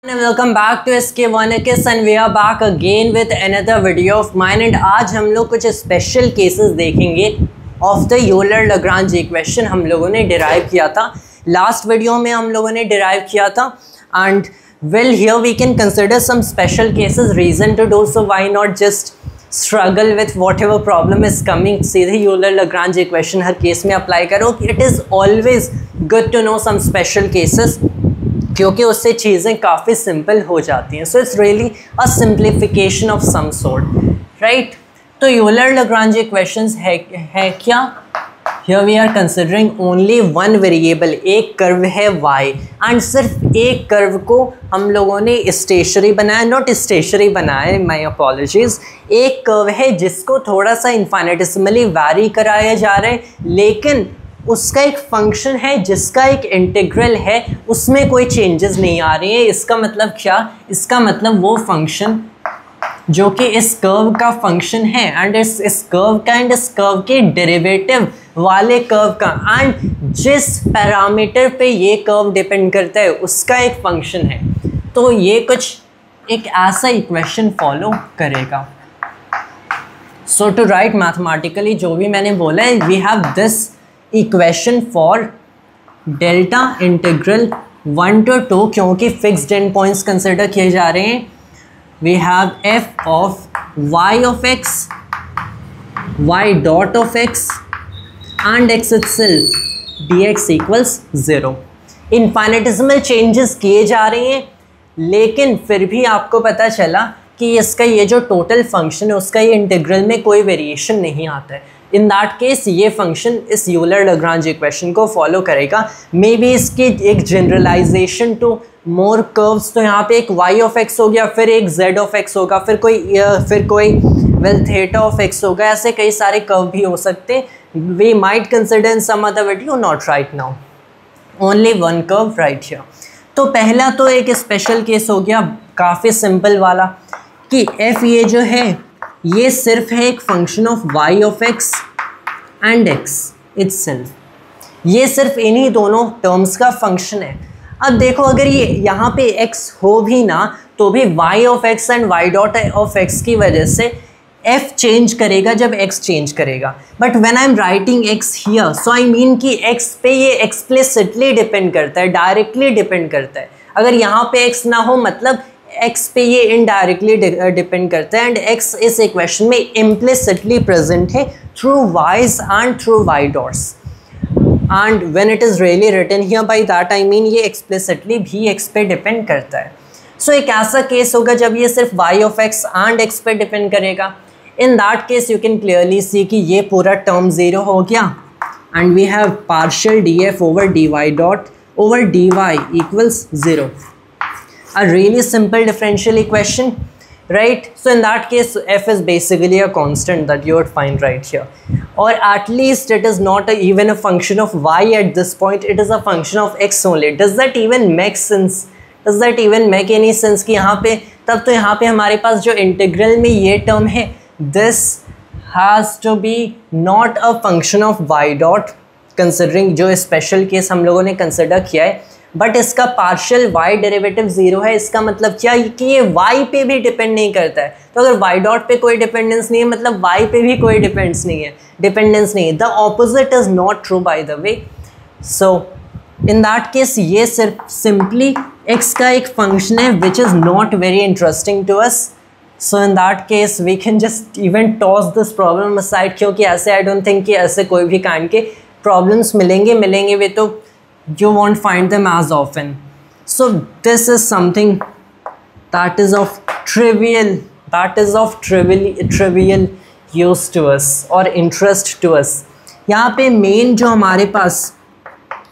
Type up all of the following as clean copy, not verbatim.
Welcome back to SK1Kiss and we are back again with another video of mine and आज हम लोग कुछ special cases देखेंगे of the Euler-Lagrange equation. हम लोगों ने डिराइव किया था लास्ट वीडियो में, हम लोगों ने डिराइव किया था and well here we can consider some special cases, reason to do so, why not just struggle with whatever problem is coming, सीधे यूलर-लैग्रांज इक्वेशन हर केस में अप्लाई करो। It is always good to know some special cases क्योंकि उससे चीज़ें काफ़ी simple हो जाती हैं। So it's really a simplification of some sort, right. तो यूलर-लैग्रांज इक्वेशंस है क्या? Here we are considering only one variable, एक कर्व है y एंड सिर्फ एक कर्व को हम लोगों ने स्टेशनरी बनाया, नॉट स्टेशनरी बनाया, माय अपॉलॉजीज। एक कर्व है जिसको थोड़ा सा इन्फिनिटेसिमली वैरी कराया जा रहा है, लेकिन उसका एक फंक्शन है जिसका एक इंटीग्रल है, उसमें कोई चेंजेस नहीं आ रही हैं। इसका मतलब क्या? इसका मतलब वो फंक्शन जो कि इस कर्व का फंक्शन है एंड इस कर्व का एंड इस कर्व के डेरिवेटिव वाले कर्व का एंड जिस पैरामीटर पे ये कर्व डिपेंड करता है उसका एक फंक्शन है। तो ये कुछ एक ऐसा इक्वेशन फॉलो करेगा। सो टू राइट मैथमेटिकली जो भी मैंने बोला है, we have this equation for delta integral 1 to 2, क्योंकि फिक्स्ड एंड पॉइंट्स कंसिडर किए जा रहे हैं। We have f of y of x, y dot of x and x itself d x equals 0। Infinitesimal changes किए जा रहे हैं, लेकिन फिर भी आपको पता चला कि इसका ये जो टोटल फंक्शन है उसका ये इंटीग्रल में कोई वेरिएशन नहीं आता है। इन दैट केस ये फंक्शन इस यूलर-लैग्रांज इक्वेशन को फॉलो करेगा। मे बी इसकी एक जनरलाइजेशन टू मोर कर्व्स, तो यहाँ पे एक y ऑफ x हो गया, फिर एक z ऑफ x होगा, फिर कोई वेल थीटा ऑफ x होगा। ऐसे कई सारे कर्व भी हो सकते हैं। We might consider in some other video, not right now, only one curve right here. तो पहला तो एक स्पेशल केस हो गया काफ़ी सिंपल वाला कि f ये जो है ये सिर्फ है एक फंक्शन ऑफ y ऑफ x एंड x इटसेल्फ, ये सिर्फ इन्हीं दोनों टर्म्स का फंक्शन है। अब देखो अगर ये यहाँ पे x हो भी ना तो भी y ऑफ x and y dot of x की वजह से f चेंज करेगा जब x चेंज करेगा। But when I am writing x here, so I mean कि x पे ये एक्सप्लिसिटली डिपेंड करता है, डायरेक्टली डिपेंड करता है। अगर यहाँ पे x ना हो मतलब x पे ये इनडायरेक्टली डिपेंड करता है एंड x इस इक्वेशन में इम्प्लिसिटली प्रेजेंट है through y's and through y dots. And when it is really written here by that I mean ये एक्सप्लिसिटली भी x पे डिपेंड करता है। सो एक ऐसा केस होगा जब ये सिर्फ y ऑफ x एंड x पे डिपेंड करेगा। In that case you can clearly see कि ये पूरा टर्म 0 हो गया and we have partial df over dy dot over dy equals 0। A really simple differential equation, right? So in that case f is basically a constant that you would find right here, or at least it is not even a function of y at this point, it is a function of x only. Does that even make sense? Does that even make any sense कि यहाँ पे तब तो यहाँ पे हमारे पास जो integral में ये टर्म है this has to be not a function of y dot, considering जो स्पेशल केस हम लोगों ने कंसिडर किया है, बट इसका पार्शियल y डेरिवेटिव 0 है। इसका मतलब क्या कि ये y पे भी डिपेंड नहीं करता है। तो अगर y डॉट पे कोई डिपेंडेंस नहीं है मतलब y पे भी कोई डिपेंडेंस नहीं है। The opposite is not true by the way. So in that case ये सिर्फ सिंपली x का एक फंक्शन है which is not very interesting to us. So in that case we can just even toss this problem aside, क्योंकि ऐसे I don't think कि ऐसे कोई भी काइंड के प्रॉब्लम्स मिलेंगे वे तो you won't find them as often. So this is something that is of trivial use to us or interest to us. यहाँ पे मेन जो हमारे पास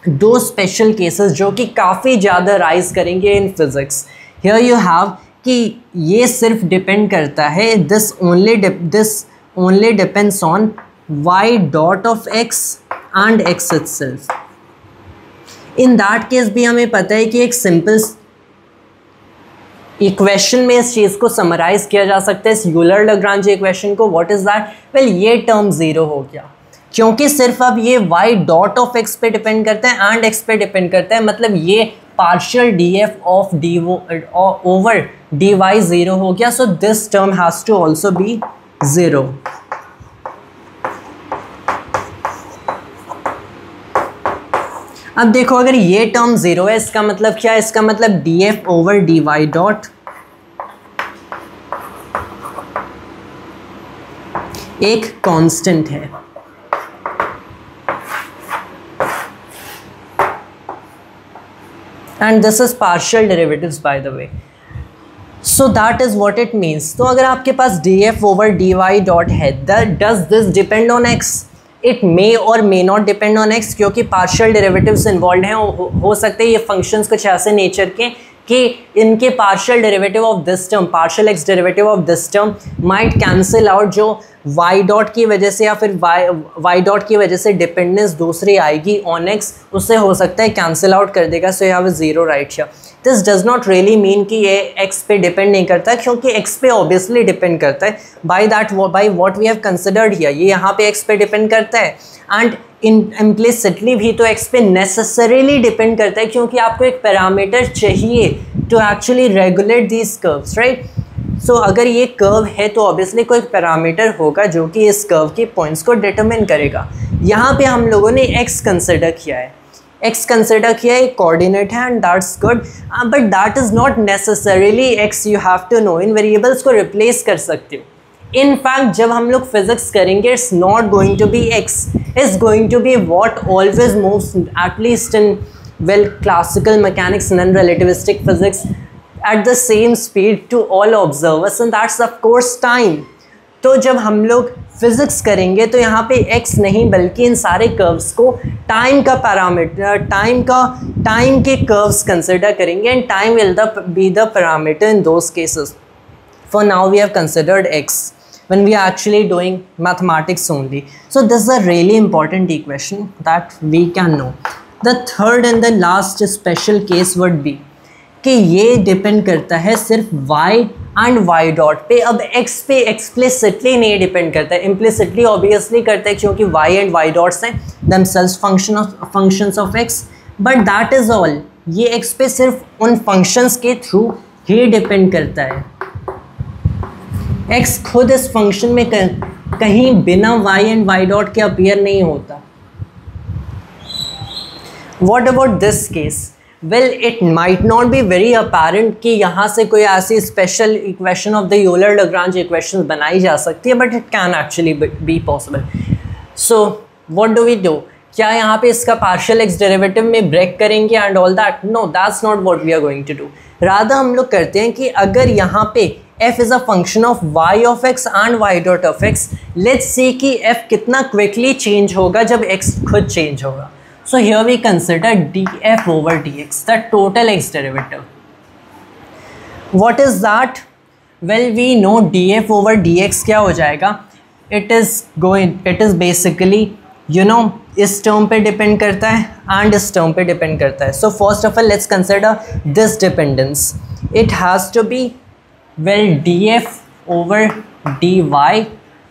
दो स्पेशल केसेस जो कि काफ़ी ज़्यादा राइज करेंगे in physics. Here you have कि ये सिर्फ डिपेंड करता है, this only depends on y dot of x and x itself. In that case भी हमें पता है कि एक सिंपल इक्वेशन में इस चीज़ को समराइज़ किया जा सकता है, इस यूलर-लैग्रांज इक्वेशन को। What is that? वेल ये टर्म 0 हो गया क्योंकि सिर्फ अब ये y डॉट ऑफ x पे डिपेंड करता है एंड x पे डिपेंड करता है, मतलब ये partial df of D over dy 0 हो गया, so this term has to also be 0. अब देखो अगर ये टर्म 0 है, इसका मतलब क्या है? इसका मतलब df ओवर dy डॉट एक कांस्टेंट है. And this is partial derivatives by the way. So that is what it means. तो अगर आपके पास df ओवर dy डॉट है, does this depend on x? It may और may not depend on x, क्योंकि partial derivatives involve हैं. हो सकते हैं ये फंक्शंस कुछ ऐसे नेचर के कि इनके partial derivative of this term, partial x derivative of this term might cancel out, जो y डॉट की वजह से या फिर y डॉट की वजह से डिपेंडेंस दूसरी आएगी ऑन x, उससे हो सकता है कैंसिल आउट कर देगा. सो you have a 0 right here. This does not really mean कि ये x पे डिपेंड नहीं करता है, क्योंकि x पे ऑब्वियसली डिपेंड करता है by what we have considered here. ये यहाँ पे x पे डिपेंड करता है एंड इम्प्लिसिटली भी तो x पे नेसेसरीली डिपेंड करता है, क्योंकि आपको एक पैरामीटर चाहिए to actually regulate these curves, right. So अगर ये कर्व है तो ऑब्वियसली कोई पैरामीटर होगा जो कि इस कर्व के पॉइंट्स को डिटरमिन करेगा. यहाँ पे हम लोगों ने x कंसिडर किया है, x कंसिडर किया एक कोऑर्डिनेट है and that's good, but that is not necessarily x. You have to know इन वेरिएबल्स को रिप्लेस कर सकते हो. इन फैक्ट जब हम लोग फिजिक्स करेंगे, it's not going to be x, it's going to be what always moves at least in well classical mechanics non relativistic physics at the same speed to all observers, and that's of course time. तो जब हम लोग physics करेंगे तो यहाँ पे x नहीं बल्कि इन सारे कर्व्स को टाइम का पैरामीटर, टाइम के कर्व्स कंसिडर करेंगे and time will be the parameter in those cases. For now we have considered x when we are actually doing mathematics only. So this is a really important equation that we can know. The third and the last special case would be कि ये depend करता है सिर्फ y and y dot पे. अब x पे explicitly नहीं depend करता है, इम्प्लिसिटली ऑब्वियसली करता है, क्योंकि y एंड y डॉट्स हैं themselves functions of x, but that is all. ये x पे सिर्फ उन फंक्शंस के थ्रू ही डिपेंड करता है. x खुद इस फंक्शन में कहीं बिना y एंड y डॉट के अपीयर नहीं होता. What about this case? Well it might not be very apparent कि यहाँ से कोई ऐसी special equation of the Euler Lagrange equation बनाई जा सकती है, but it can actually be possible. So what do we do? क्या यहाँ पे इसका पार्शियल एक्स डेरिवेटिव में ब्रेक करेंगे and all that? No, that's not what we are going to do. Rather हम लोग करते हैं कि अगर यहाँ पे f is a function of y ऑफ x and y dot of x, let's see कि f कितना क्विकली चेंज होगा जब x खुद चेंज होगा. So here we consider df over dx, the total x derivative. What is that? Well, we know df over dx क्या हो जाएगा. It is basically, you know, इस टर्म पे डिपेंड करता है एंड इस टर्म पे डिपेंड करता है. So first of all, let's consider this dependence. It has to be, well, df over dy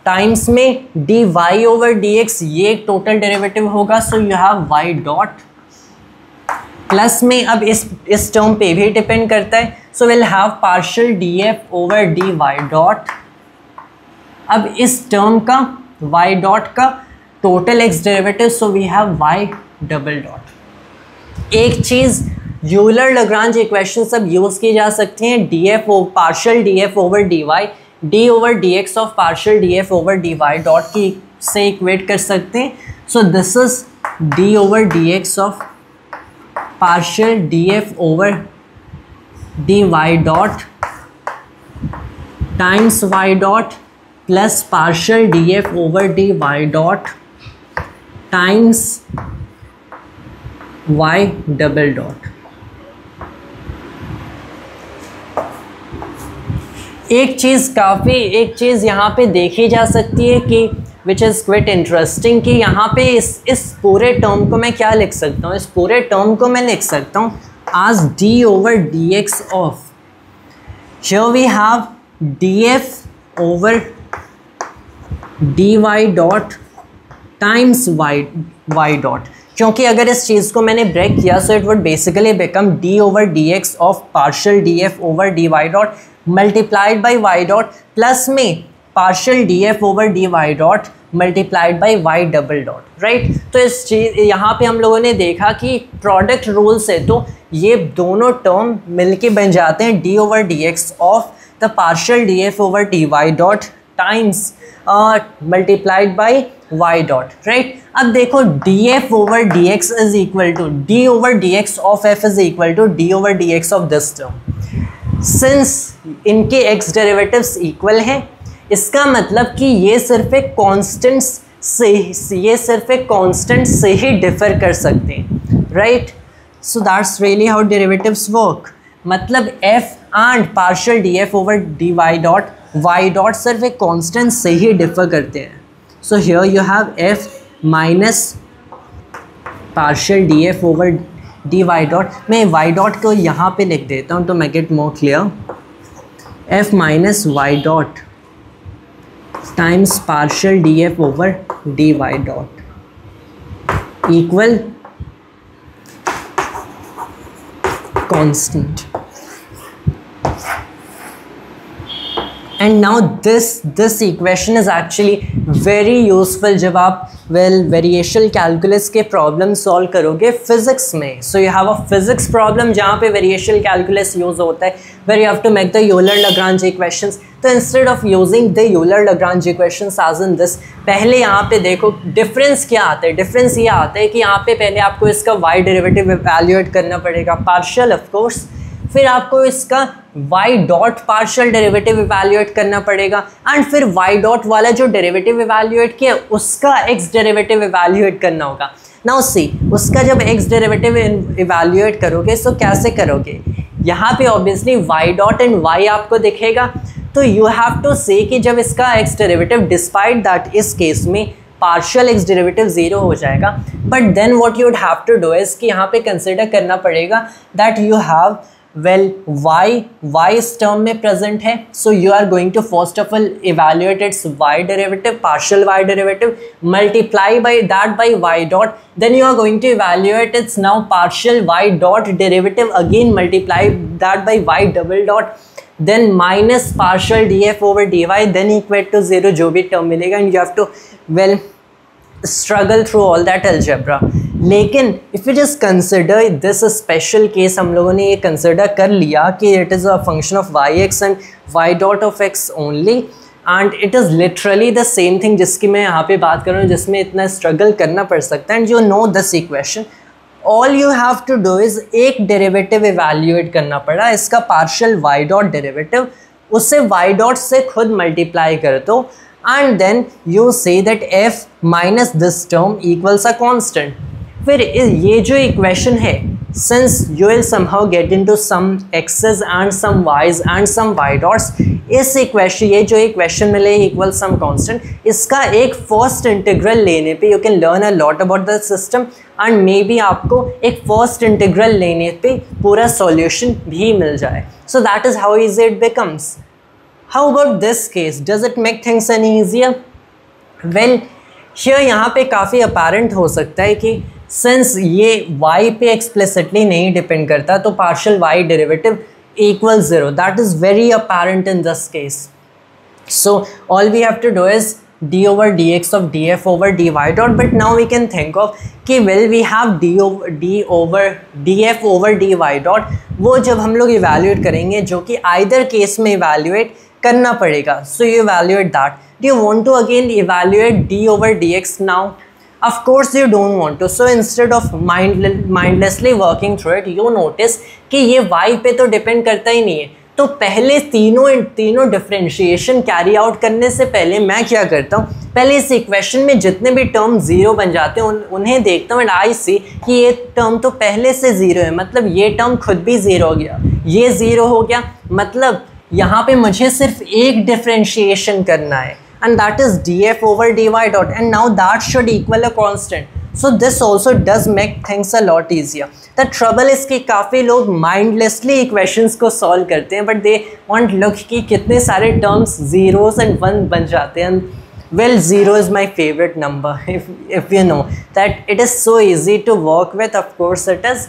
times में dy ओवर dx, ये एक टोटल डेरिवेटिव होगा. So you have y dot plus में, अब इस टर्म पे भी डिपेंड करता है, so will have partial df over dy dot. अब इस टर्म का y डॉट का total x derivative, so we have y double dot. एक चीज़ यूलर लैग्रांज इक्वेशन सब यूज़ की जा सकती हैं. Partial df over dy, d over dx of partial df over dy dot की से इक्वेट कर सकते हैं. So this is d over dx of partial df over dy dot times y dot plus partial df over dy dot times y double dot. एक चीज़ यहाँ पे देखी जा सकती है कि विच इज़ क्विट इंटरेस्टिंग, कि यहाँ पे इस पूरे टर्म को मैं क्या लिख सकता हूँ? इस पूरे टर्म को मैं लिख सकता हूँ आज d over dx of, here we have df over dy dot times y dot. क्योंकि अगर इस चीज़ को मैंने ब्रेक किया so it would basically become d over d x of partial d f over d y dot multiplied by y dot plus में partial d f over d y dot multiplied by y double dot, right. तो इस चीज़ यहाँ पे हम लोगों ने देखा कि प्रोडक्ट रूल से तो ये दोनों टर्म मिलके बन जाते हैं d over d x of the partial d f over d y dot times multiplied by y dot, right. अब देखो d f over d x is equal to d over d x of f is equal to d over d x of this term. Since इनके x derivatives equal हैं, इसका मतलब कि ये सिर्फ एक कांस्टेंट से ही डिफर कर सकते हैं, right. So that's really how derivatives work. मतलब f and partial d f over d y dot सिर्फ एक कांस्टेंट से ही डिफर करते हैं। So here you have f minus partial d f over d y dot. मैं y dot को यहाँ पे लिख देता हूँ to make it more clear. F minus y dot times partial d f over d y dot equal constant. And now this equation is actually very useful जब आप variation calculus के problem solve करोगे physics में। So you have a physics problem जहाँ पे variation calculus use होता है where you have to make the Euler Lagrange equations. तो instead of using the Euler Lagrange equations as in this, पहले यहाँ पे देखो डिफरेंस क्या आता है। डिफरेंस ये आता है कि यहाँ पे पहले आपको इसका वाई डेरिवेटिव इवैल्यूएट करना पड़ेगा, पार्शियल ऑफ कोर्स। फिर आपको इसका y dot partial derivative evaluate करना पड़ेगा एंड फिर वाई डॉट वाला जो डेरिवेटिव इवैल्यूएट किया उसका एक्स डेरिवेटिव इवैल्यूएट करना होगा। नाउ सी, उसका जब एक्स डेरिवेटिव इवैल्यूएट करोगे तो कैसे करोगे, यहाँ पे obviously y dot and y आपको दिखेगा। तो यू हैव टू से कि जब इसका एक्स डेरिवेटिव डिस्पाइट दैट इस केस में पार्शियल एक्स डेरिवेटिव ज़ीरो हो जाएगा, but then what you would have to do is कि यहाँ पे कंसिडर करना पड़ेगा दैट यू हैव y इस टर्म में प्रेजेंट है। So you are going to first of all evaluate its y derivative, partial y derivative, multiply by that by y dot, then you are going to evaluate its now partial y dot derivative, again multiply that by y double dot, then minus partial d f over d y, then equal to zero जो भी term मिलेगा and you have to struggle through all that algebra. लेकिन if you just consider this special case, हम लोगों ने ये consider कर लिया कि it is a function of y x and y dot of x only and it is literally the same thing जिसकी मैं यहाँ पे बात कर रहा हूँ, जिसमें इतना स्ट्रगल करना पड़ सकता है। And you know this equation, all you have to do is एक डेरिवेटिव इवैल्यूएट करना पड़ा, इसका पार्शियल वाई डॉट डेरिवेटिव, उससे वाई डॉट से खुद मल्टीप्लाई कर दो and then you say that f minus this term equals a constant. फिर ये जो इक्वेशन है, since you will somehow get into some x's and some y's and some y dots, इस equation, ये जो इक्वेशन मिले इक्वल सम कांस्टेंट, इसका एक फर्स्ट इंटीग्रल लेने पे you can learn a lot about the system and may be आपको एक फर्स्ट इंटीग्रल लेने पे पूरा सॉल्यूशन भी मिल जाए। So that is how easy it becomes. How about this case, does it make things any easier? Well here यहाँ पे काफ़ी अपेरेंट हो सकता है कि सिंस ये y पे एक्सप्लिसिटली नहीं डिपेंड करता तो partial y derivative equal zero, that is very apparent in this case. So all we have to do is d over dx of df over dy dot, but now we can think of कि well we have d over df over dy dot, वो जब हम लोग evaluate करेंगे जो कि either case में evaluate करना पड़ेगा। So you evaluate that. Do you want to again evaluate d over dx now? Of course you don't want to. So instead of mindlessly working through it, you notice कि ये y पे तो depend करता ही नहीं है। तो पहले तीनों डिफरेंशिएशन कैरी आउट करने से पहले मैं क्या करता हूँ, पहले इस इक्वेशन में जितने भी टर्म ज़ीरो बन जाते हैं उन्हें देखता हूँ एंड आई सी कि ये टर्म तो पहले से ज़ीरो है, मतलब ये टर्म खुद भी ज़ीरो हो गया, ये ज़ीरो हो गया, मतलब यहाँ पे मुझे सिर्फ एक डिफरेंशिएशन करना है and that is df over dy dot, and now that should equal a constant. So this also does make things a lot easier. The trouble is कि काफ़ी लोग mindlessly equations को solve करते हैं but they want look कि कितने सारे terms zeros and one बन जाते हैं Well, 0 is my favorite number. If you know that it is so easy to work with, of course it is.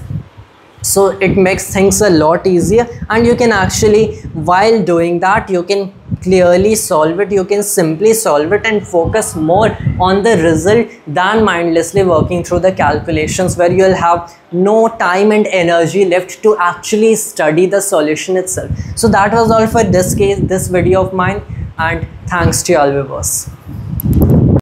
So it makes things a lot easier, and you can actually, while doing that, you can clearly solve it. You can simply solve it and focus more on the result than mindlessly working through the calculations, where you'll have no time and energy left to actually study the solution itself. So that was all for this video of mine, and thanks to all viewers.